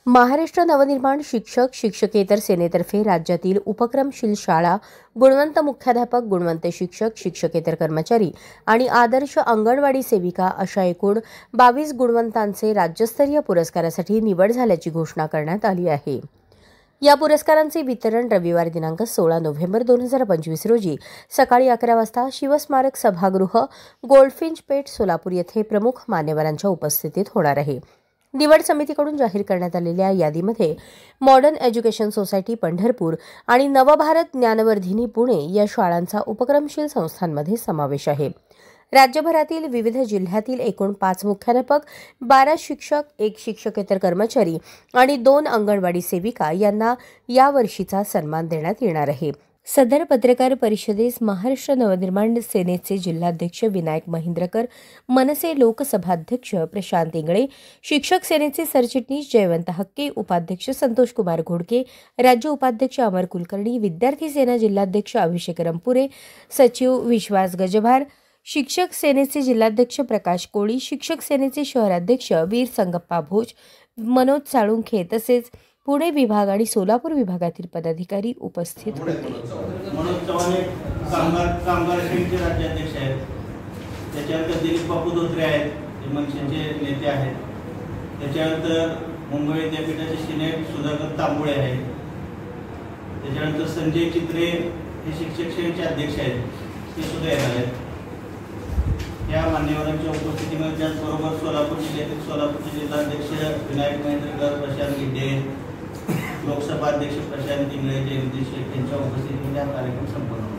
महाराष्ट्र नवनिर्माण शिक्षक शिक्षकेतर सेनेतर्फे राज्यातील उपक्रमशील शाळा, गुणवंत मुख्याध्यापक, गुणवंत शिक्षक, शिक्षकेतर कर्मचारी आणि आदर्श अंगणवाडी सेविका अशा एकूण 22 गुणवंतांचे राज्यस्तरीय पुरस्कारासाठी निवड झाल्याची घोषणा करण्यात आली आहे। या पुरस्कारांचे वितरण रविवार दिनांक 16 नोव्हेंबर 2025 रोजी सकाळी 11 वाजता शिवस्मारक सभागृह, गोल्डफिंच पेठ, सोलापूर येथे प्रमुख मान्यवरांच्या उपस्थितीत होणार आहे। निवड समितीकडून जाहीर करण्यात आलेल्या यादीमध्ये मॉडर्न एज्युकेशन सोसायटी पंढरपूर आणि नवभारत ज्ञानवर्धिनी पुणे या शाळांचा उपक्रमशील संस्थांमध्ये समावेश आहे। राज्यभरातील विविध जिल्ह्यातील एकूण 5 मुख्याध्यापक, 12 शिक्षक, 1 शिक्षकेतर कर्मचारी आणि 2 अंगणवाडी सेविका यांना या वर्षीचा सन्मान देण्यात येणार आहे। सदर पत्रकार परिषदेस महाराष्ट्र नवनिर्माण सेनेचे जिल्हाध्यक्ष विनायक महिंद्रकर, मनसे लोकसभाध्यक्ष प्रशांत इंगळे, शिक्षक सेनेचे सरचिटणीस जयवंत हक्के, उपाध्यक्ष संतोष कुमार घोडके, राज्य उपाध्यक्ष अमर कुलकर्णी, विद्यार्थी सेना जिल्हाध्यक्ष अभिषेक रंपुरे, सचिव विश्वास गजभार, शिक्षक सेनेचे जिल्हाध्यक्ष प्रकाश कोळी, शिक्षक सेनेचे शहराध्यक्ष वीर संगप्पा भोज, मनोज साळुंखे तसेच पुणे विभाग आणि सोलापूर विभागातील पदाधिकारी उपस्थित होते। मनोज चव्हाण कामगार संघाचे राज्याध्यक्ष आहेत। त्याच्यानंतर दिलीप बापू धोत्रे आहेत, जे मनसेचे नेते आहेत। त्याच्यानंतर मुंबई विद्यापीठाचे सिनेट सुधाकर तांबोळे आहेत। त्याच्यानंतर संजय चित्रे हे शिक्षक सेनेचे अध्यक्ष आहेत, ते सुद्धा येणार आहेत। या मान्यवरांच्या उपस्थितीमध्ये त्याचबरोबर सोलापूर जिल्ह्यातील सोलापूरचे जिल्हाध्यक्ष विनायक महेंद्रकर, प्रशांत गिड्डे, लोकसभा अध्यक्ष प्रशांत इंगळे, जयंती शेख यांच्या उपस्थितीमध्ये हा कार्यक्रम संपन्न होतो।